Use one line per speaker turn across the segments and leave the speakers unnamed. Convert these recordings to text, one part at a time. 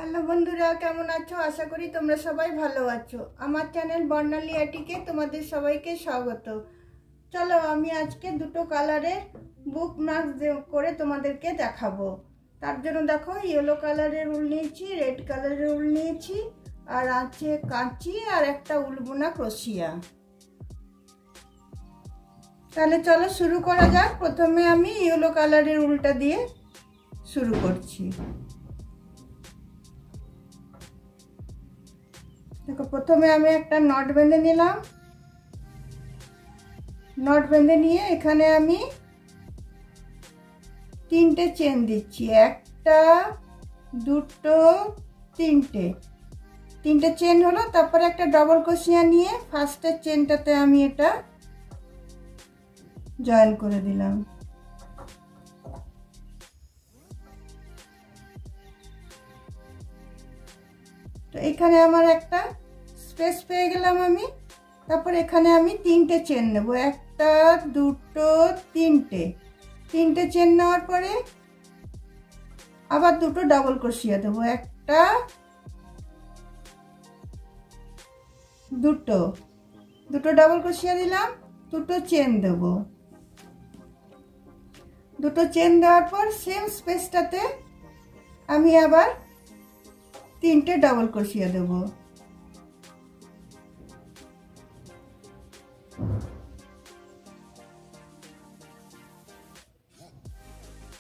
Hello বন্ধুরা, কেমন আছো? আশা করি তোমরা সবাই ভালো আছো। আমার চ্যানেল বর্ণালী আর্টিকে তোমাদের সবাইকে স্বাগত। চলো আমি আজকে দুটো কালারের বুক মার্ক করে তোমাদেরকে দেখাবো। তার জন্য দেখো, ইয়েলো কালারের উল নিয়েছি, রেড কালারের উল নিয়েছি, আর আছে কাঁচি আর একটা উল বোনা ক্রোশিয়া। তাহলে চলো শুরু করা যাক। প্রথমে আমি ইয়েলো কালারের উলটা দিয়ে শুরু করছি। দেখো, প্রথমে আমি একটা নট বেঁধে নিলাম। নট বেঁধে নিয়ে এখানে আমি তিনটে চেন দিচ্ছি, একটা দুটো তিনটে চেন হলো। তারপরে একটা ডবল ক্রোশিয়া নিয়ে ফার্স্টের চেনটাতে আমি এটা জয়েন করে দিলাম। তো এখানে আমার একটা স্পেস পেয়ে গেলাম আমি। তারপর এখানে আমি তিনটে চেন নেব, একটা দুটো তিনটে চেন নেওয়ার পরে আবার দুটো ডাবল ক্রোশিয়া দেবো, একটা দুটো ডাবল ক্রোশিয়া দিলাম, দুটো চেন দেব। দুটো চেন দেওয়ার পর সেম স্পেসটাতে আমি আবার তিনটে ডাবল ক্রোশিয়া দেব।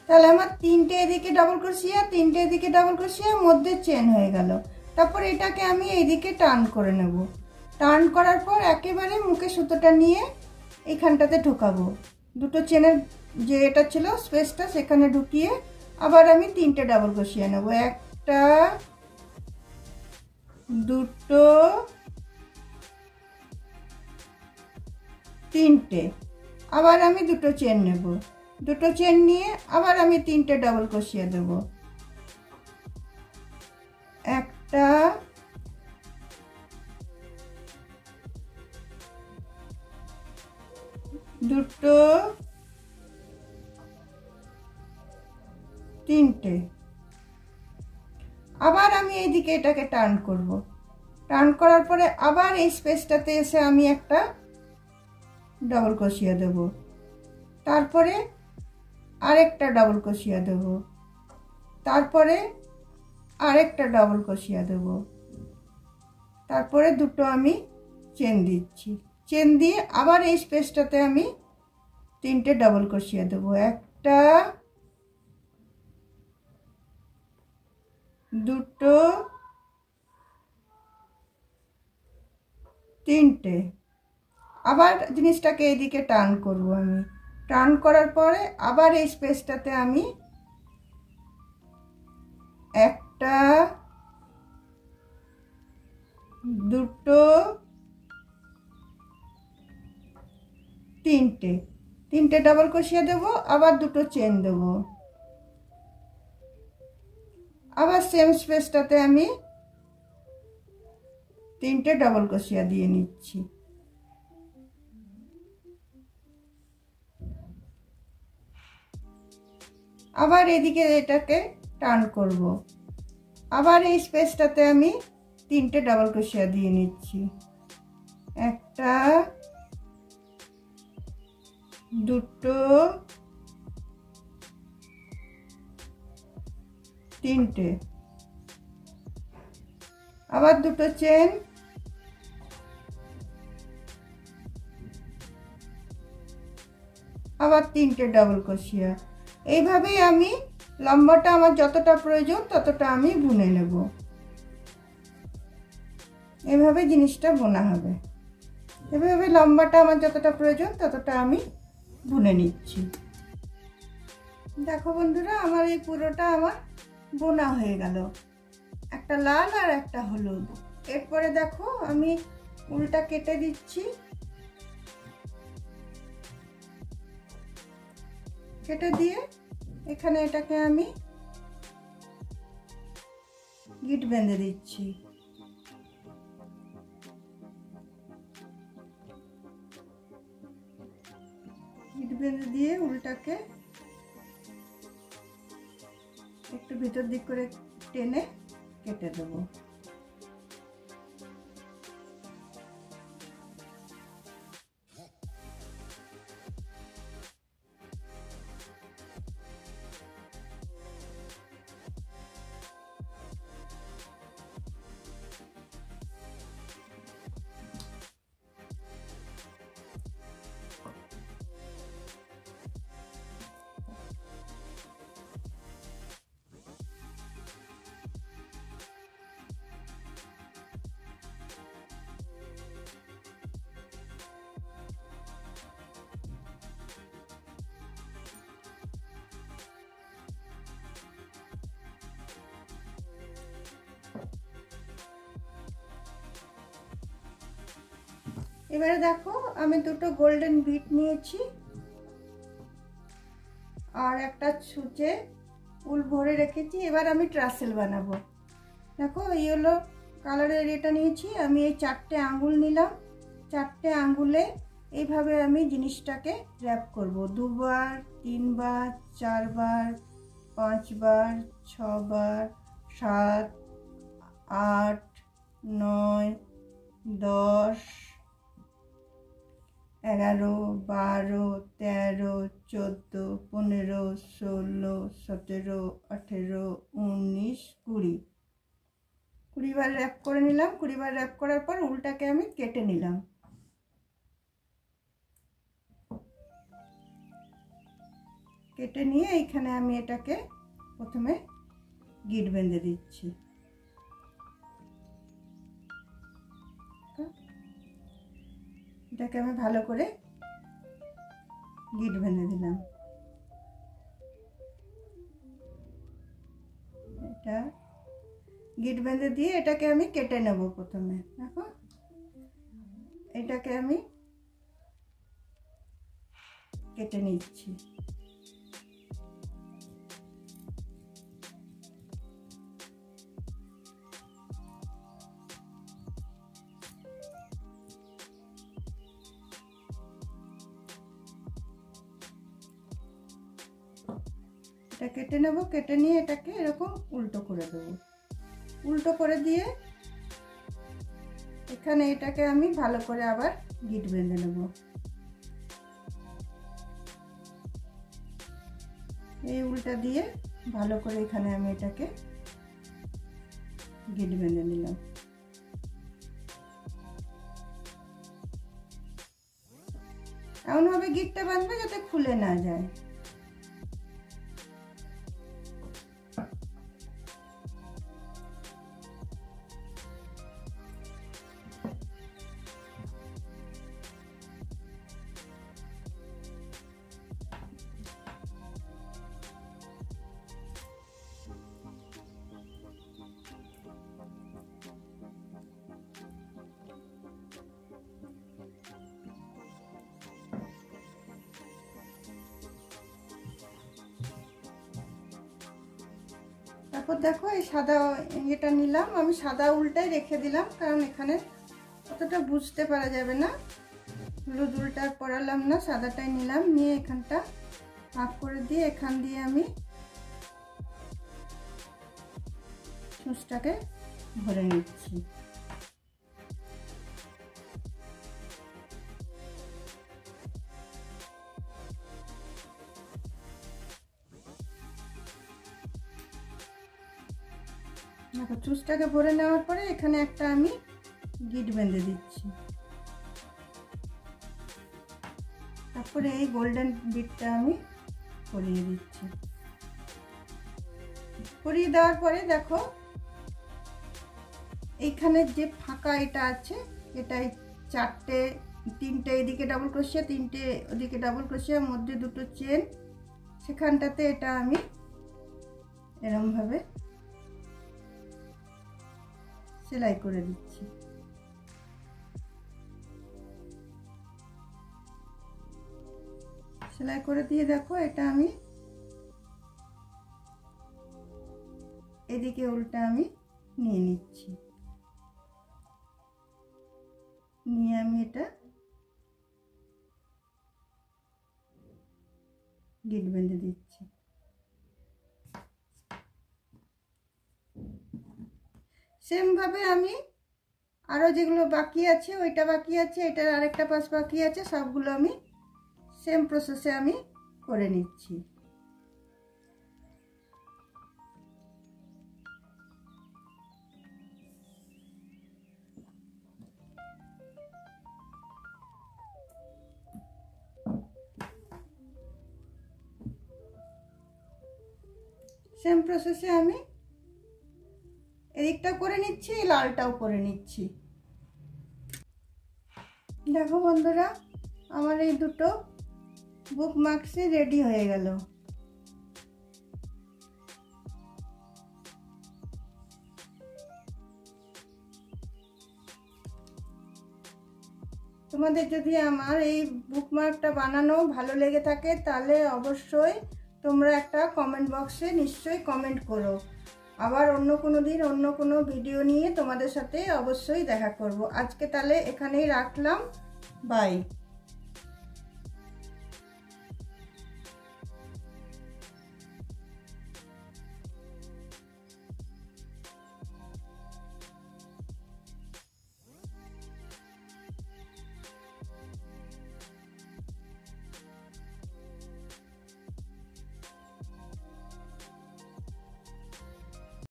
তাহলে আমার তিনটে এদিকে ডাবল ক্রোশিয়া, তিনটে এদিকে ডাবল ক্রোশিয়া, মধ্যে চেন হয়ে গেল। তারপর এটাকে আমি এইদিকে টার্ন করে নেব। টার্ন করার পর একেবারে মুখে সুতোটা নিয়ে এইখানটাতে ঢোকাবো। দুটো চেনের যে এটা ছিল স্পেসটা সেখানে ঢুকিয়ে আবার আমি তিনটে ডাবল ক্রোশিয়া নেব, একটা দুটো তিনটে। আবার আমি দুটো চেন নেব, দুটো চেন নিয়ে আবার আমি তিনটে ডাবল ক্রোশিয়া দেব, একটা দুটো তিনটে। আবার আমি এইদিকে এটাকে টার্ন করব। টার্ন করার পরে আবার এই স্পেসটাতে এসে আমি একটা ডাবল ক্রোশিয়া দেব, তারপরে আরেকটা ডাবল ক্রোশিয়া দেব, তারপরে আরেকটা ডাবল ক্রোশিয়া দেব, তারপরে দুটো আমি চেন দিচ্ছি। চেন দিয়ে আবার এই স্পেসটাতে আমি তিনটে ডাবল ক্রোশিয়া দেব, একটা দুটো তিনটে। আবার জিনিসটাকে এইদিকে টার্ন করব। আমি টার্ন করার পরে আবার এই স্পেসটাতে আমি একটা দুটো তিনটে ডাবল ক্রোশিয়া দেব, আবার দুটো চেন দেব, আবার সেম স্পেসটাতে আমি তিনটে ডাবল ক্রোশিয়া দিয়ে নিচ্ছি। আবার এদিকে এটাকে টার্ন করব, আবার এই স্পেসটাতে আমি তিনটে ডাবল ক্রোশিয়া দিয়ে নিচ্ছি, একটা দুটো তিনটে, আবার দুটো চেন, আবার তিনটে ডাবল ক্রোশিয়া। এইভাবেই আমি লম্বাটা আমার যতটা প্রয়োজন ততটা আমি বুনে নেব। এভাবে জিনিসটা বোনা হবে। এভাবে লম্বাটা আমার যতটা প্রয়োজন ততটা আমি বুনে নিচ্ছি। দেখো বন্ধুরা, আমার এই পুরোটা আমার বোনা হয়ে গেল, একটা লাল আর একটা হলুদ। এরপরে দেখো আমি উলটা কেটে দিচ্ছি। কেটে দিয়ে এখানে এটাকে আমি গিট বেঁধে দিচ্ছি। গিট বেঁধে দিয়ে উলটাকে একটু ভিতর দিক করে টেনে কেটে দেবো। এবারে দেখো আমি দুটো গোল্ডেন বিট নিয়েছি আর একটা ছুঁচে উল ভরে রেখেছি। এবার আমি ট্রাসেল বানাবো। দেখো ইয়েলো কালারের এটা নিয়েছি আমি, এই 4টে আঙ্গুল নিলাম। 4টে আঙ্গুলে এইভাবে আমি জিনিসটাকে র‍্যাপ করব। 2 বার, 3 বার, 4 বার, 5 বার, 6 বার, 7, 8, 9, 10, 11, 12, 13, 14, 15, 16, 17, 18, 19, 20। 20 বার র‍্যাপ করে নিলাম। 20 বার র‍্যাপ করার পর উলটাকে আমি কেটে নিলাম। কেটে নিয়ে এইখানে আমি এটাকে প্রথমে গিট বেঁধে দিচ্ছি। এটাকে আমি ভালো করে গিট বেঁধে দিলাম। এটা গিট বেঁধে দিয়ে এটাকে আমি কেটে নেব। প্রথমে দেখো এটাকে আমি কেটে নিচ্ছি। এটা কেটে নেব। কেটে নিয়ে এটাকে এরকম উল্টো করে দেব। উল্টো করে দিয়ে এখানে এটাকে আমি ভালো করে আবার গিট বেঁধে নেব। এই উল্টা দিয়ে ভালো করে এখানে আমি এটাকে গিট বেঁধে নিলাম। এমনভাবে গিটটা বাঁধবে যাতে খুলে না যায়। তারপর দেখো এই সাদা এটা নিলাম আমি, সাদা উলটাই রেখে দিলাম কারণ এখানে অতটা বুঝতে পারা যাবে না। হলুদ উলটা পরালাম না, সাদাটাই নিলাম। নিয়ে এখানটা ভাগ করে দিয়ে এখান দিয়ে আমি সুচটাকে ভরে নিচ্ছি। দেখো চুসটাকে ভরে নেওয়ার পরে এখানে একটা আমি গিট বেঁধে দিচ্ছি। তারপরে এই গোল্ডেন বিটটা আমি পরিয়ে দিচ্ছি। পরিয়ে দেওয়ার পরে দেখো এইখানে যে ফাঁকা এটা আছে, এটাই 3টে এদিকে ডাবল ক্রোশিয়া, 3টে ওদিকে ডাবল ক্রোশিয়া, মধ্যে 2টো চেন, সেখানটাতে এটা আমি এরকম ভাবে সেলাই করে দিচ্ছি। সেলাই করে দিয়ে দেখো এটা আমি এদিকে উল্টা আমি নিয়ে নিচ্ছি। নিয়ে আমি এটা গিট বেঁধে দিচ্ছি। সেমভাবে আমি আরও যেগুলো বাকি আছে, ওইটা বাকি আছে, এটার আরেকটা পাশ বাকি আছে, সবগুলো আমি সেম প্রসেসে আমি করে নিচ্ছি। সেম প্রসেসে আমি এদিকটা করে নিচ্ছি, লালটাও করে নিচ্ছি। দেখো বন্ধুরা, আমার এই দুটো বুকমার্কসই রেডি হয়ে গেল। তোমাদের যদি আমার এই বুকমার্কটা বানানো ভালো লেগে থাকে তাহলে অবশ্যই তোমরা একটা কমেন্ট বক্সে নিশ্চয়ই কমেন্ট করো। আবার অন্য কোনো দিন অন্য কোনো ভিডিও নিয়ে তোমাদের সাথে অবশ্যই দেখা করব। আজকে তাহলে এখানেই রাখলাম, বাই।